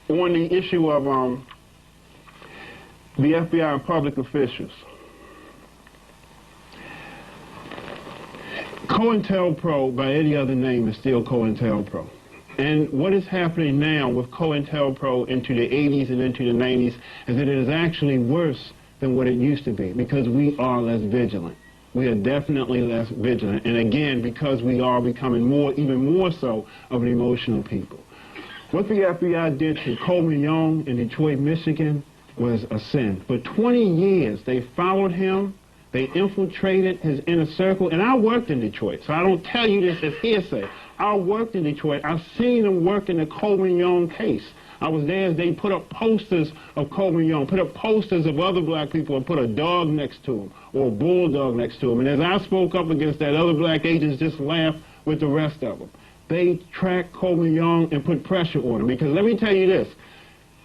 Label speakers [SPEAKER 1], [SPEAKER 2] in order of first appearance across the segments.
[SPEAKER 1] on the issue of the FBI and public officials. COINTELPRO, by any other name, is still COINTELPRO. And what is happening now with COINTELPRO into the 80s and into the 90s is that it is actually worse than what it used to be, because we are less vigilant. We are definitely less vigilant. And again, because we are becoming even more so of an emotional people. What the FBI did to Coleman Young in Detroit, Michigan was a sin. For 20 years, they followed him. They infiltrated his inner circle. And I worked in Detroit, so I don't tell you this as hearsay. I worked in Detroit. I've seen them work in the Coleman Young case. I was there as they put up posters of Coleman Young, put up posters of other black people, and put a dog next to him or a bulldog next to him. And as I spoke up against that, other black agents just laughed with the rest of them. They tracked Coleman Young and put pressure on him. Because let me tell you this,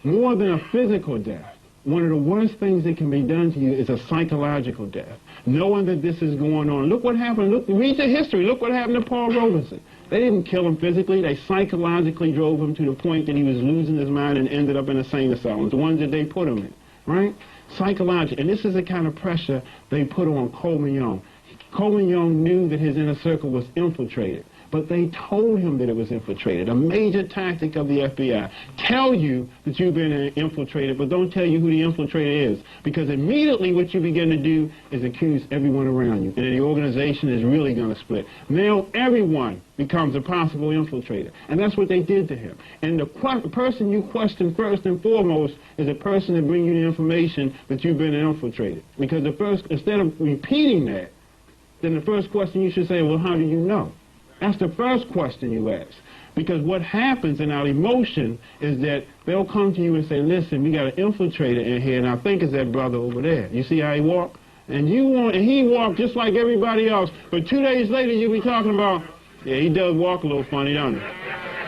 [SPEAKER 1] more than a physical death, one of the worst things that can be done to you is a psychological death. Knowing that this is going on. Look what happened. Look, read the history. Look what happened to Paul Robeson. They didn't kill him physically. They psychologically drove him to the point that he was losing his mind and ended up in insane asylums, the ones that they put him in, right? Psychologically. And this is the kind of pressure they put on Coleman Young. Coleman Young knew that his inner circle was infiltrated, but they told him that it was infiltrated. A major tactic of the FBI. Tell you that you've been infiltrated, but don't tell you who the infiltrator is. Because immediately what you begin to do is accuse everyone around you. And then the organization is really going to split. Now everyone becomes a possible infiltrator. And that's what they did to him. And the person you question first and foremost is the person that brings you the information that you've been infiltrated. Because the first, instead of repeating that, then the first question you should say, well, how do you know? That's the first question you ask. Because what happens in our emotion is that they'll come to you and say, listen, we got an infiltrator in here, and I think it's that brother over there. You see how he walked? And he walked just like everybody else. But 2 days later, you'll be talking about, yeah, he does walk a little funny, doesn't he?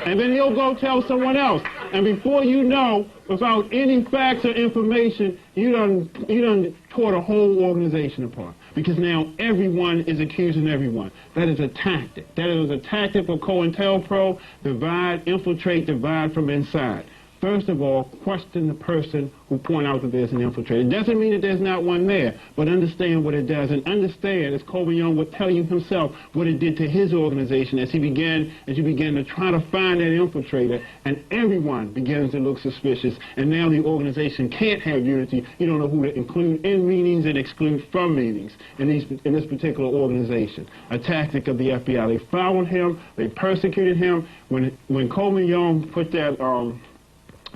[SPEAKER 1] And then he'll go tell someone else. And before you know, without any facts or information, you done tore the whole organization apart. Because now everyone is accusing everyone. That is a tactic. That is a tactic for COINTELPRO, divide, infiltrate, divide from inside. First of all, question the person who point out that there's an infiltrator. It doesn't mean that there's not one there, but understand what it does. And understand, as Coleman Young would tell you himself, what it did to his organization as you began to try to find that infiltrator, and everyone begins to look suspicious. And now the organization can't have unity. You don't know who to include in meetings and exclude from meetings in this particular organization. A tactic of the FBI. They followed him. They persecuted him. When Coleman Young put that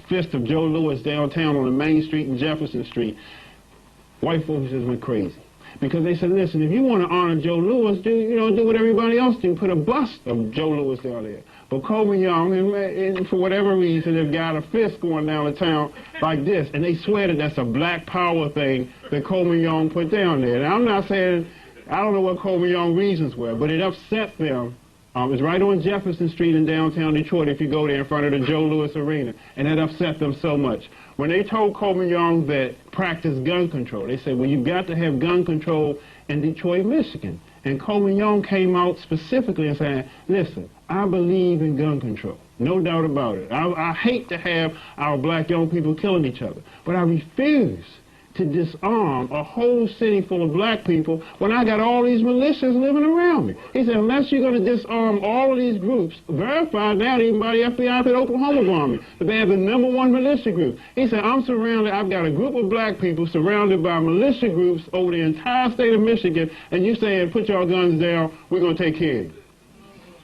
[SPEAKER 1] fist of Joe Louis downtown on the main street and Jefferson Street, white folks just went crazy. Because they said, listen, if you want to honor Joe Louis, do what everybody else do. Put a bust of Joe Louis down there. But Coleman Young, and for whatever reason, they've got a fist going down the town like this. And they swear that that's a black power thing that Coleman Young put down there. Now, I'm not saying, I don't know what Coleman Young's reasons were, but it upset them. It's right on Jefferson Street in downtown Detroit if you go there in front of the Joe Louis Arena. And that upset them so much. When they told Coleman Young that practice gun control, they said, well, you've got to have gun control in Detroit, Michigan. And Coleman Young came out specifically and said, listen, I believe in gun control. No doubt about it. I hate to have our black young people killing each other. But I refuse to disarm a whole city full of black people when I got all these militias living around me. He said, unless you're going to disarm all of these groups, verified now even by the FBI that Oklahoma bombing, that they have the #1 militia group. He said, I'm surrounded, I've got a group of black people surrounded by militia groups over the entire state of Michigan, and you saying, put your guns down, we're going to take care of you.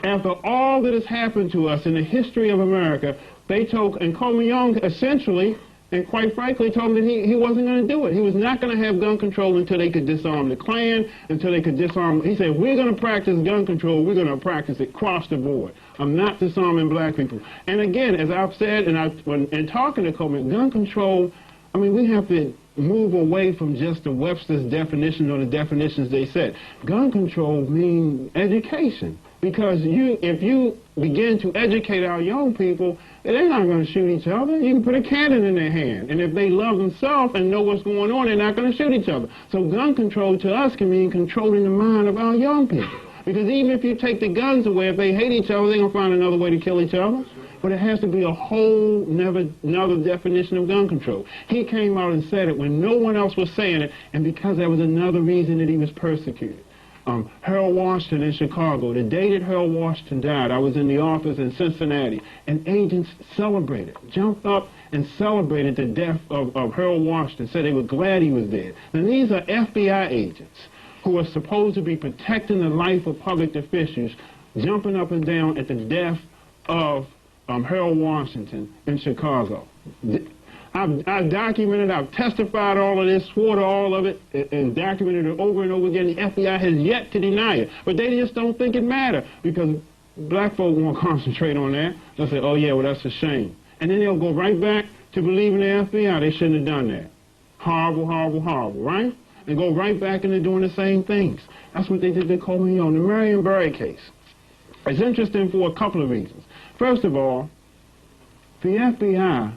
[SPEAKER 1] After all that has happened to us in the history of America, they told, and Coleman Young essentially, and quite frankly, told him that he wasn't going to do it. He was not going to have gun control until they could disarm the Klan, until they could disarm. He said, we're going to practice gun control. We're going to practice it across the board. I'm not disarming black people. And again, as I've said, when talking to Coleman, gun control, I mean, we have to move away from just the Webster's definition or the definitions they set. Gun control means education. Because if you begin to educate our young people, they're not going to shoot each other. You can put a cannon in their hand. And if they love themselves and know what's going on, they're not going to shoot each other. So gun control to us can mean controlling the mind of our young people. Because even if you take the guns away, if they hate each other, they're going to find another way to kill each other. But it has to be a whole another definition of gun control. He came out and said it when no one else was saying it, and because that was another reason that he was persecuted. Harold Washington in Chicago, the day that Harold Washington died, I was in the office in Cincinnati, and agents celebrated, jumped up and celebrated the death of Harold Washington, said they were glad he was dead. And these are FBI agents who are supposed to be protecting the life of public officials, jumping up and down at the death of Harold Washington in Chicago. I've documented, I've testified all of this, swore to all of it, and documented it over and over again. The FBI has yet to deny it. But they just don't think it matters because black folk won't concentrate on that. They'll say, oh yeah, well that's a shame. And then they'll go right back to believing the FBI. They shouldn't have done that. Horrible, horrible, horrible, right? And go right back into doing the same things. That's what they did to Coleman Young. The Marion Barry case. It's interesting for a couple of reasons. First of all, the FBI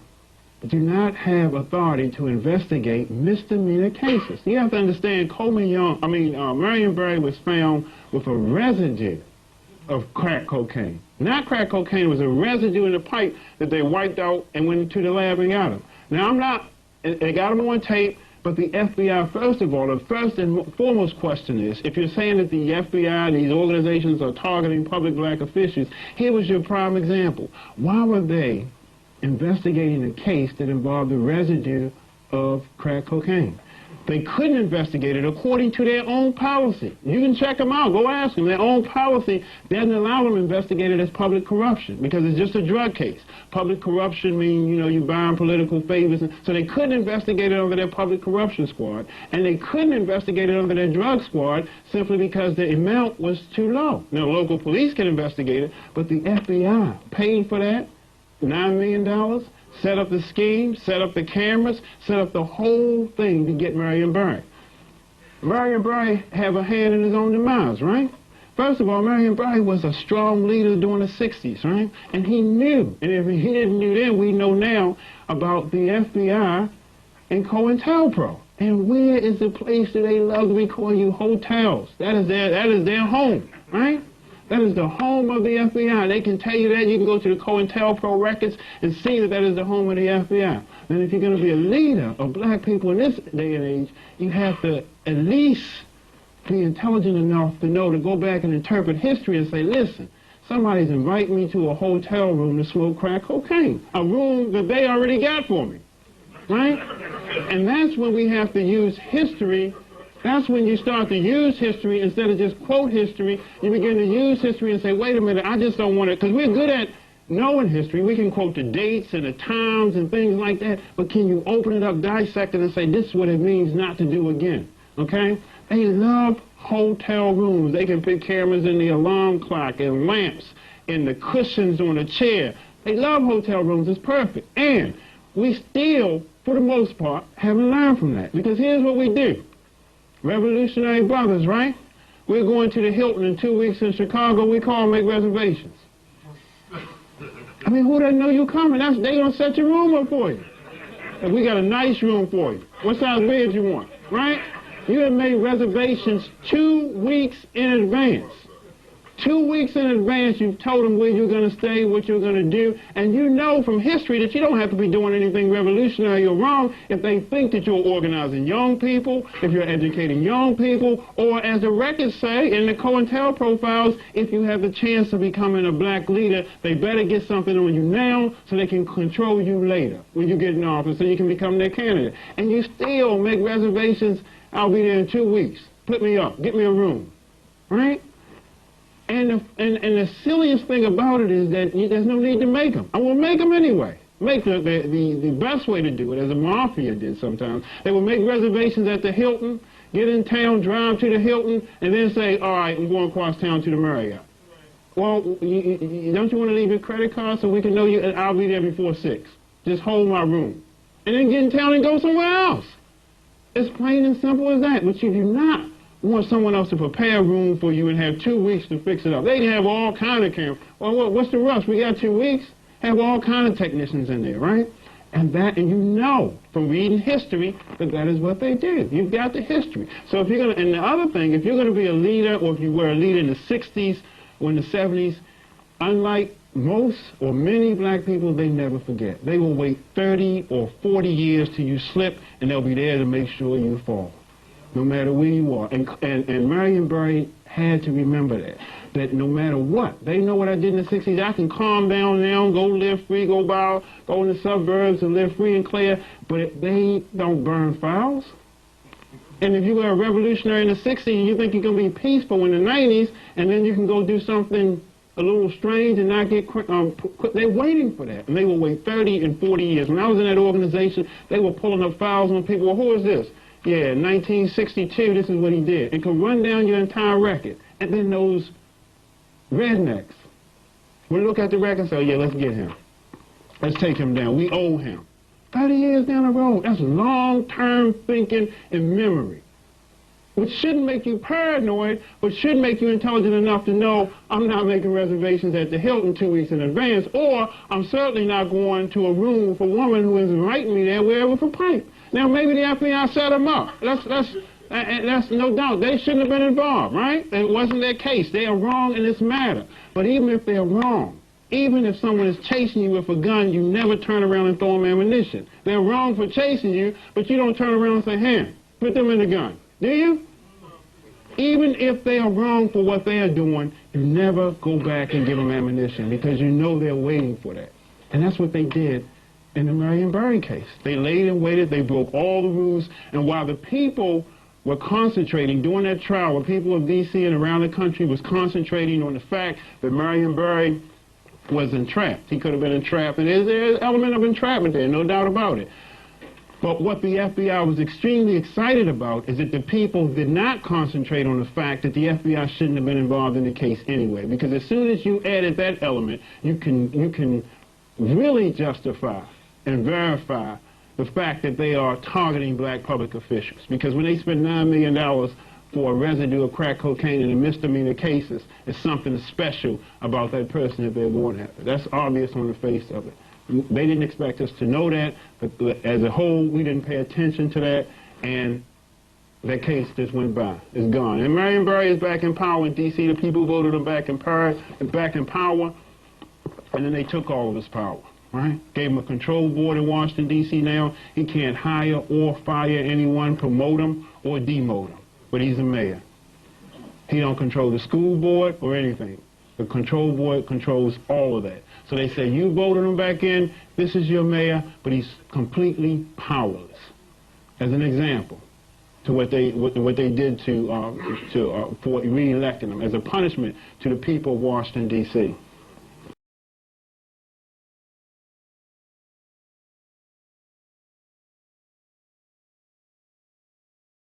[SPEAKER 1] do not have authority to investigate misdemeanor cases. You have to understand, Marion Barry was found with a residue of crack cocaine. Not crack cocaine, it was a residue in the pipe that they wiped out and went to the lab and got him. Now they got him on tape, but the FBI, first of all, the first and foremost question is, if you're saying that the FBI, these organizations are targeting public black officials, here was your prime example. Why were they investigating a case that involved the residue of crack cocaine? They couldn't investigate it according to their own policy. You can check them out. Go ask them. Their own policy doesn't allow them to investigate it as public corruption because it's just a drug case. Public corruption means, you buying political favors. So they couldn't investigate it under their public corruption squad, and they couldn't investigate it under their drug squad simply because the amount was too low. Now, local police can investigate it, but the FBI paid for that, $9 million, set up the scheme, set up the cameras, set up the whole thing to get Marion Barry. Marion Barry have a hand in his own demise, right? First of all, Marion Barry was a strong leader during the 60s, right? And he knew. And if he didn't know then, we know now about the FBI and COINTELPRO. And where is the place that they love to be calling you hotels? That is their home, right? That is the home of the FBI. They can tell you that. You can go to the COINTELPRO records and see that that is the home of the FBI. And if you're going to be a leader of black people in this day and age, you have to at least be intelligent enough to know to go back and interpret history and say, listen, somebody's inviting me to a hotel room to smoke crack cocaine, a room that they already got for me, right? And that's when we have to use history. That's when you start to use history instead of just quote history. You begin to use history and say, wait a minute, I just don't want it. Because we're good at knowing history. We can quote the dates and the times and things like that. But can you open it up, dissect it, and say, this is what it means not to do again? Okay? They love hotel rooms. They can put cameras in the alarm clock and lamps and the cushions on the chair. They love hotel rooms. It's perfect. And we still, for the most part, haven't learned from that. Because here's what we do. Revolutionary brothers, right? We're going to the Hilton in 2 weeks in Chicago. We call and make reservations. I mean, who doesn't know you coming? They gonna set your room up for you. And we got a nice room for you. What size bed you want, right? You have made reservations 2 weeks in advance. 2 weeks in advance, you've told them where you're going to stay, what you're going to do, and you know from history that you don't have to be doing anything revolutionary or wrong if they think that you're organizing young people, if you're educating young people, or as the records say in the COINTELPRO files, if you have the chance of becoming a black leader, they better get something on you now so they can control you later when you get in office so you can become their candidate. And you still make reservations, I'll be there in 2 weeks. Put me up, get me a room, right? And the silliest thing about it is that there's no need to make them. I will make them anyway. Make the best way to do it, as the mafia did sometimes. They will make reservations at the Hilton, get in town, drive to the Hilton, and then say, all right, I'm going across town to the Marriott. Well, don't you want to leave your credit card so we can know you? And I'll be there before 6. Just hold my room. And then get in town and go somewhere else. It's plain and simple as that. But you do not want someone else to prepare a room for you and have 2 weeks to fix it up. They can have all kind of cameras. Well, what's the rush? We got 2 weeks. Have all kind of technicians in there, right? And you know from reading history that is what they do. You've got the history. So if you're going to, and the other thing, if you're going to be a leader, or if you were a leader in the 60s or in the 70s, unlike most or many black people, they never forget. They will wait 30 or 40 years till you slip, and they'll be there to make sure you fall, no matter where you are. And Marion Barry had to remember that no matter what, they know what I did in the 60s. I can calm down now, go live free, go in the suburbs and live free and clear, but they don't burn files. And if you were a revolutionary in the 60s, you think you're going to be peaceful in the 90s, and then you can go do something a little strange and not get they're waiting for that. And they will wait 30 and 40 years. When I was in that organization, they were pulling up files on people. Well, who is this? Yeah, 1962, this is what he did. It can run down your entire record. And then those rednecks will look at the record and say, oh, yeah, let's get him. Let's take him down. We owe him. 30 years down the road, that's long-term thinking and memory, which shouldn't make you paranoid, but should make you intelligent enough to know I'm not making reservations at the Hilton 2 weeks in advance, or I'm certainly not going to a room for a woman who is inviting me there wherever for pint. Now, maybe the FBI set them up. That's no doubt. They shouldn't have been involved, right? It wasn't their case. They are wrong in this matter. But even if they're wrong, even if someone is chasing you with a gun, you never turn around and throw them ammunition. They're wrong for chasing you, but you don't turn around and say, hey, put them in the gun. Do you? Even if they are wrong for what they are doing, you never go back and give them ammunition because you know they're waiting for that. And that's what they did in the Marion Barry case. They laid and waited. They broke all the rules. And while the people were concentrating during that trial, the people of D.C. and around the country was concentrating on the fact that Marion Barry was entrapped. He could have been entrapped, and there's an element of entrapment there, no doubt about it. But what the FBI was extremely excited about is that the people did not concentrate on the fact that the FBI shouldn't have been involved in the case anyway, because as soon as you added that element, you can really justify and verify the fact that they are targeting black public officials. Because when they spend $9 million for a residue of crack cocaine in a misdemeanor cases, it's something special about that person that they're going after. That's obvious on the face of it. They didn't expect us to know that, but as a whole, we didn't pay attention to that, and that case just went by. It's gone. And Marion Barry is back in power in D.C. The people voted him back in power, and then they took all of his power, right? Gave him a control board in Washington, D.C. now. He can't hire or fire anyone, promote him, or demote him. But he's a mayor. He don't control the school board or anything. The control board controls all of that. So they say, you voted him back in, this is your mayor, but he's completely powerless. As an example to what they did for re-electing him, as a punishment to the people of Washington, D.C.